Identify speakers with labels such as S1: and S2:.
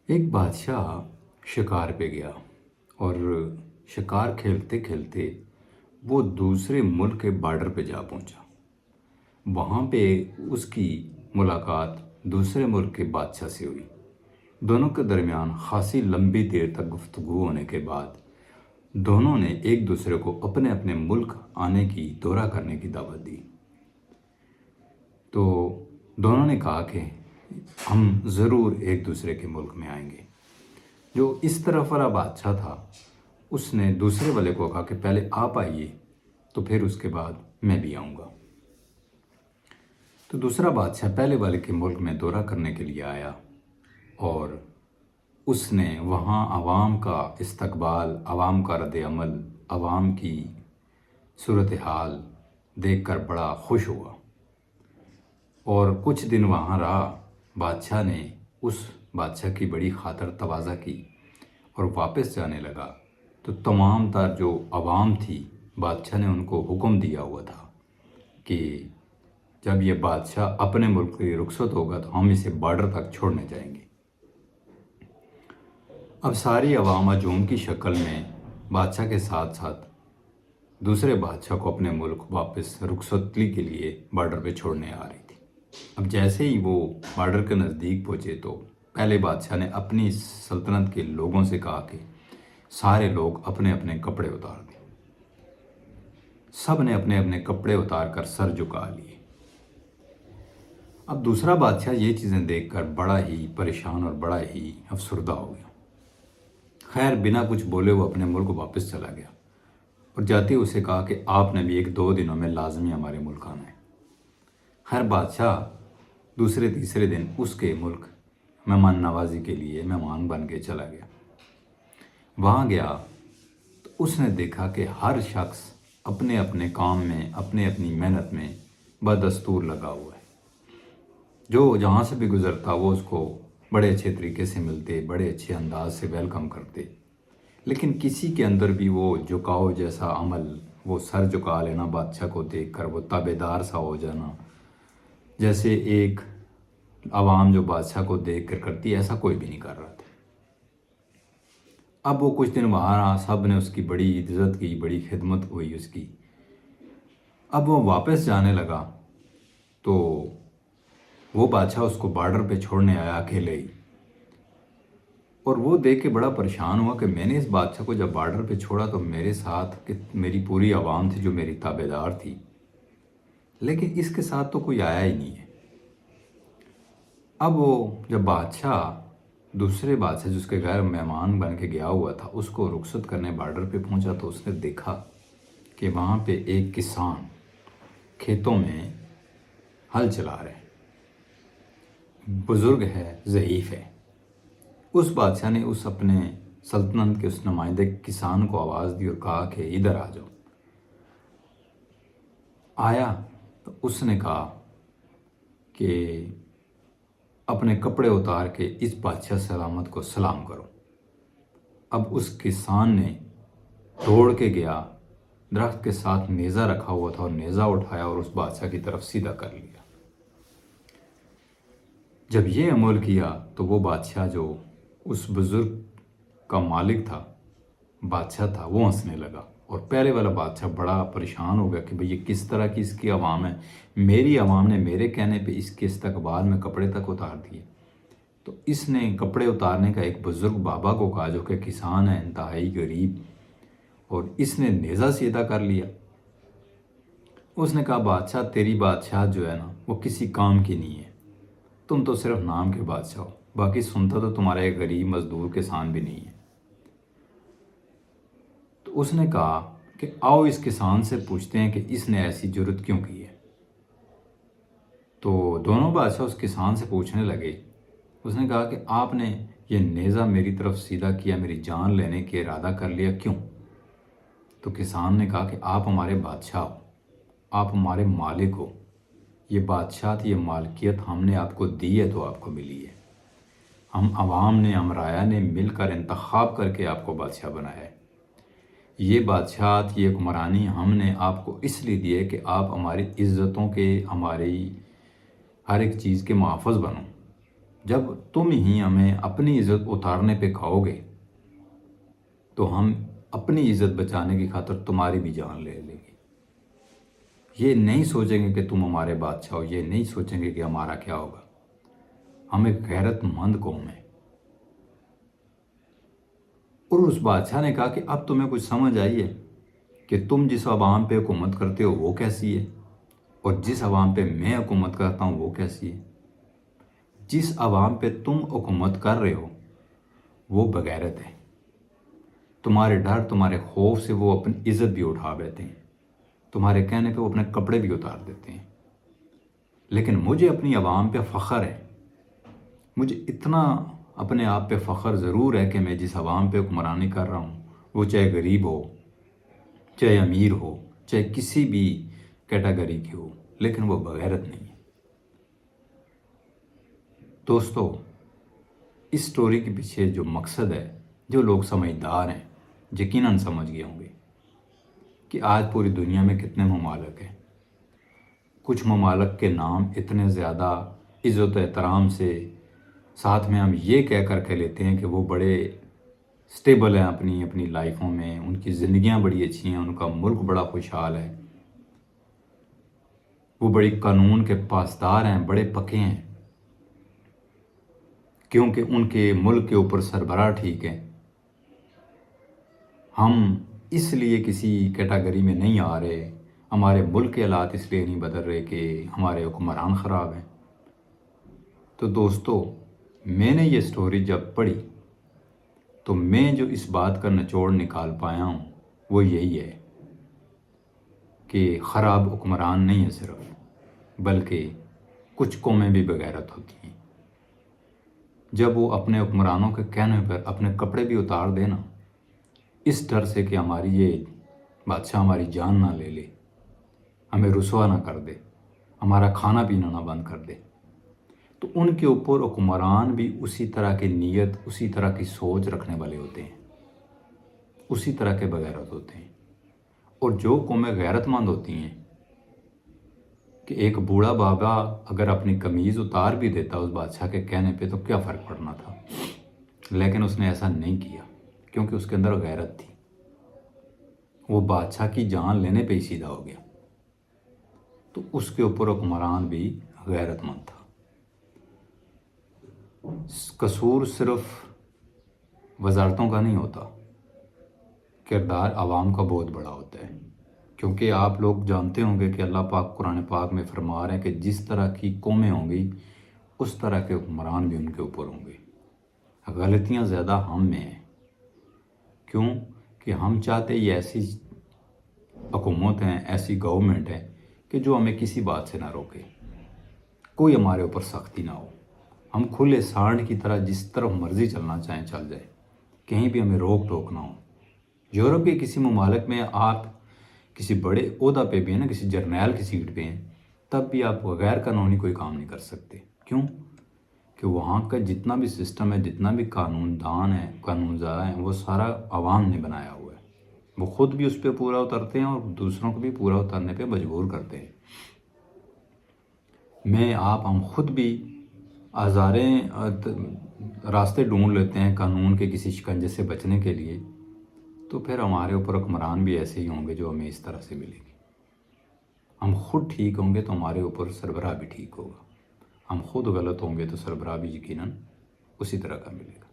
S1: ایک بادشاہ شکار پہ گیا اور شکار کھیلتے کھیلتے وہ دوسرے ملک کے بارڈر پہ جا پہنچا۔ وہاں پہ اس کی ملاقات دوسرے ملک کے بادشاہ سے ہوئی۔ دونوں کے درمیان خاصی لمبی دیر تک گفتگو ہونے کے بعد دونوں نے ایک دوسرے کو اپنے اپنے ملک آنے کی دورہ کرنے کی دعوت دی۔ تو دونوں نے کہا کہ ہم ضرور ایک دوسرے کے ملک میں آئیں گے۔ جو اس طرف والا بادشاہ تھا اس نے دوسرے والے کو کہا کہ پہلے آپ آئیے تو پھر اس کے بعد میں بھی آؤں گا۔ تو دوسرا بادشاہ پہلے والے کے ملک میں دورہ کرنے کے لیے آیا اور اس نے وہاں عوام کا استقبال، عوام کا رد عمل، عوام کی صورتحال دیکھ کر بڑا خوش ہوا اور کچھ دن وہاں رہا۔ بادشاہ نے اس بادشاہ کی بڑی خاطر تواضع کی اور واپس جانے لگا تو تمام تر جو عوام تھی بادشاہ نے ان کو حکم دیا ہوا تھا کہ جب یہ بادشاہ اپنے ملک کی رخصت ہوگا تو ہم اسے بارڈر تک چھوڑنے جائیں گے۔ اب ساری عوام ہجوم کی شکل میں بادشاہ کے ساتھ ساتھ دوسرے بادشاہ کو اپنے ملک واپس رخصتی کے لیے بارڈر پہ چھوڑنے آ رہی تھی۔ اب جیسے ہی وہ بارڈر کے نزدیک پہنچے تو پہلے بادشاہ نے اپنی سلطنت کے لوگوں سے کہا کہ سارے لوگ اپنے اپنے کپڑے اتار دیں۔ سب نے اپنے اپنے کپڑے اتار کر سر جھکا لیے۔ اب دوسرا بادشاہ یہ چیزیں دیکھ کر بڑا ہی پریشان اور بڑا ہی افسردہ ہو گیا۔ خیر بنا کچھ بولے وہ اپنے ملک واپس چلا گیا اور جاتے اسے کہا کہ آپ نے بھی 1-2 دنوں میں لازمی ہمارے ملک آنا ہے۔ خیر بادشاہ دوسرے تیسرے دن اس کے ملک مہمان نوازی کے لیے مہمان بن کے چلا گیا۔ وہاں گیا تو اس نے دیکھا کہ ہر شخص اپنے اپنے کام میں، اپنے اپنی محنت میں بدستور لگا ہوا ہے۔ جو جہاں سے بھی گزرتا وہ اس کو بڑے اچھے طریقے سے ملتے، بڑے اچھے انداز سے ویلکم کرتے، لیکن کسی کے اندر بھی وہ جھکاؤ جیسا عمل، وہ سر جھکا لینا بادشاہ کو دیکھ کر، وہ تابعدار سا ہو جانا جیسے ایک عوام جو بادشاہ کو دیکھ کر کرتی ہے، ایسا کوئی بھی نہیں کر رہا تھا۔ اب وہ کچھ دن وہاں رہا، سب نے اس کی بڑی عزت کی، بڑی خدمت ہوئی اس کی۔ اب وہ واپس جانے لگا تو وہ بادشاہ اس کو بارڈر پہ چھوڑنے آیا اکیلے ہی، اور وہ دیکھ کے بڑا پریشان ہوا کہ میں نے اس بادشاہ کو جب بارڈر پہ چھوڑا تو میرے ساتھ کہ میری پوری عوام تھی جو میری تابعدار تھی، لیکن اس کے ساتھ تو کوئی آیا ہی نہیں ہے۔ اب وہ جب بادشاہ دوسرے بادشاہ جس کے گھر مہمان بن کے گیا ہوا تھا اس کو رخصت کرنے بارڈر پہ پہنچا تو اس نے دیکھا کہ وہاں پہ ایک کسان کھیتوں میں ہل چلا رہے ہیں، بزرگ ہے، ضعیف ہے۔ اس بادشاہ نے اس اپنے سلطنت کے اس نمائندے کسان کو آواز دی اور کہا کہ ادھر آ جاؤ۔ آیا تو اس نے کہا کہ اپنے کپڑے اتار کے اس بادشاہ سلامت کو سلام کرو۔ اب اس کسان نے دوڑ کے گیا، درخت کے ساتھ نیزہ رکھا ہوا تھا اور نیزہ اٹھایا اور اس بادشاہ کی طرف سیدھا کر لیا۔ جب یہ عمل کیا تو وہ بادشاہ جو اس بزرگ کا مالک تھا، بادشاہ تھا، وہ ہنسنے لگا اور پہلے والا بادشاہ بڑا پریشان ہو گیا کہ بھئی یہ کس طرح کی اس کی عوام ہے، میری عوام نے میرے کہنے پہ اس کے استقبال میں کپڑے تک اتار دیے۔ تو اس نے کپڑے اتارنے کا ایک بزرگ بابا کو کہا جو کہ کسان ہے، انتہائی غریب، اور اس نے نیزہ سیدھا کر لیا۔ اس نے کہا بادشاہ تیری بادشاہ جو ہے نا وہ کسی کام کی نہیں ہے، تم تو صرف نام کے بادشاہ ہو، باقی سنتا تو تمہارا ایک غریب مزدور کسان بھی نہیں ہے۔ تو اس نے کہا کہ آؤ اس کسان سے پوچھتے ہیں کہ اس نے ایسی جرت کیوں کی ہے۔ تو دونوں بادشاہ اس کسان سے پوچھنے لگے۔ اس نے کہا کہ آپ نے یہ نیزہ میری طرف سیدھا کیا، میری جان لینے کے ارادہ کر لیا، کیوں؟ تو کسان نے کہا کہ آپ ہمارے بادشاہ ہو، آپ ہمارے مالک ہو، یہ بادشاہت، یہ مالکیت ہم نے آپ کو دی ہے تو آپ کو ملی ہے۔ ہم عوام نے، ہم رعایا نے مل کر انتخاب کر کے آپ کو بادشاہ بنایا ہے۔ یہ بادشاہت، یہ حکمرانی ہم نے آپ کو اس لیے دی ہے کہ آپ ہماری عزتوں کے، ہماری ہر ایک چیز کے محافظ بنو۔ جب تم ہی ہمیں اپنی عزت اتارنے پہ کھاؤ گے تو ہم اپنی عزت بچانے کی خاطر تمہاری بھی جان لے لیں گے۔ یہ نہیں سوچیں گے کہ تم ہمارے بادشاہ ہو، یہ نہیں سوچیں گے کہ ہمارا کیا ہوگا۔ ہم ایک غیرت مند قوم ہیں۔ اور اس بادشاہ نے کہا کہ اب تمہیں کچھ سمجھ آئی ہے کہ تم جس عوام پہ حکومت کرتے ہو وہ کیسی ہے، اور جس عوام پہ میں حکومت کرتا ہوں وہ کیسی ہے۔ جس عوام پہ تم حکومت کر رہے ہو وہ بغیرت ہے۔ تمہارے ڈر، تمہارے خوف سے وہ اپنی عزت بھی اٹھا بیٹھتے ہیں، تمہارے کہنے پہ وہ اپنے کپڑے بھی اتار دیتے ہیں۔ لیکن مجھے اپنی عوام پہ فخر ہے، مجھے اتنا اپنے آپ پہ فخر ضرور ہے کہ میں جس عوام پہ حکمرانی کر رہا ہوں وہ چاہے غریب ہو، چاہے امیر ہو، چاہے کسی بھی کیٹیگری کی ہو، لیکن وہ بغیرت نہیں ہے۔ دوستو، اس سٹوری کے پیچھے جو مقصد ہے، جو لوگ سمجھدار ہیں یقیناً سمجھ گئے ہوں گے کہ آج پوری دنیا میں کتنے ممالک ہیں۔ کچھ ممالک کے نام اتنے زیادہ عزت و احترام سے ساتھ میں ہم یہ کہہ کر کے لیتے ہیں کہ وہ بڑے سٹیبل ہیں اپنی لائفوں میں، ان کی زندگیاں بڑی اچھی ہیں، ان کا ملک بڑا خوشحال ہے، وہ بڑی قانون کے پاسدار ہیں، بڑے پکے ہیں، کیونکہ ان کے ملک کے اوپر سربراہ ٹھیک ہے۔ ہم اس لیے کسی کیٹیگری میں نہیں آ رہے، ہمارے ملک کے حالات اس لیے نہیں بدل رہے کہ ہمارے حکمران خراب ہیں۔ تو دوستو، میں نے یہ سٹوری جب پڑھی تو میں جو اس بات کا نچوڑ نکال پایا ہوں وہ یہی ہے کہ خراب حکمران نہیں ہے صرف، بلکہ کچھ قومیں بھی بغیرت ہوتی ہیں۔ جب وہ اپنے حکمرانوں کے کہنے پر اپنے کپڑے بھی اتار دے نا، اس ڈر سے کہ ہماری یہ بادشاہ ہماری جان نہ لے لے، ہمیں رسوا نہ کر دے، ہمارا کھانا پینا نہ بند کر دے، تو ان کے اوپر حکمران بھی اسی طرح کی نیت، اسی طرح کی سوچ رکھنے والے ہوتے ہیں، اسی طرح کے بغیرت ہوتے ہیں۔ اور جو قومیں غیرت مند ہوتی ہیں کہ ایک بوڑھا بابا اگر اپنی قمیض اتار بھی دیتا اس بادشاہ کے کہنے پہ تو کیا فرق پڑنا تھا، لیکن اس نے ایسا نہیں کیا کیونکہ اس کے اندر غیرت تھی۔ وہ بادشاہ کی جان لینے پہ ہی سیدھا ہو گیا، تو اس کے اوپر حکمران بھی غیرت مند تھا۔ قصور صرف وزارتوں کا نہیں ہوتا، کردار عوام کا بہت بڑا ہوتا ہے، کیونکہ آپ لوگ جانتے ہوں گے کہ اللہ پاک قرآن پاک میں فرما رہے ہیں کہ جس طرح کی قومیں ہوں گی اس طرح کے حکمران بھی ان کے اوپر ہوں گے۔ غلطیاں زیادہ ہم میں ہیں، کیوں کہ ہم چاہتے یہ ایسی حکومت ہیں، ایسی گورنمنٹ ہے کہ جو ہمیں کسی بات سے نہ روکے، کوئی ہمارے اوپر سختی نہ ہو، ہم کھلے سانڈ کی طرح جس طرف مرضی چلنا چاہیں چل جائے، کہیں بھی ہمیں روک ٹوک نہ ہو۔ یورپ کے کسی ممالک میں آپ کسی بڑے عہدہ پہ بھی ہیں نا، کسی جرنیل کی سیٹ پہ ہیں، تب بھی آپ غیر قانونی کوئی کام نہیں کر سکتے۔ کیوں کہ وہاں کا جتنا بھی سسٹم ہے، جتنا بھی قانون دان ہے، قانون زدہ ہیں، وہ سارا عوام نے بنایا ہوا ہے۔ وہ خود بھی اس پہ پورا اترتے ہیں اور دوسروں کو بھی پورا اترنے پہ مجبور کرتے ہیں۔ ہم خود بھی ہزاریں راستے ڈھونڈ لیتے ہیں قانون کے کسی شکنجے سے بچنے کے لیے، تو پھر ہمارے اوپر حکمران بھی ایسے ہی ہوں گے جو ہمیں اس طرح سے ملے گی۔ ہم خود ٹھیک ہوں گے تو ہمارے اوپر سربراہ بھی ٹھیک ہوگا، ہم خود غلط ہوں گے تو سربراہ بھی یقیناً اسی طرح کا ملے گا۔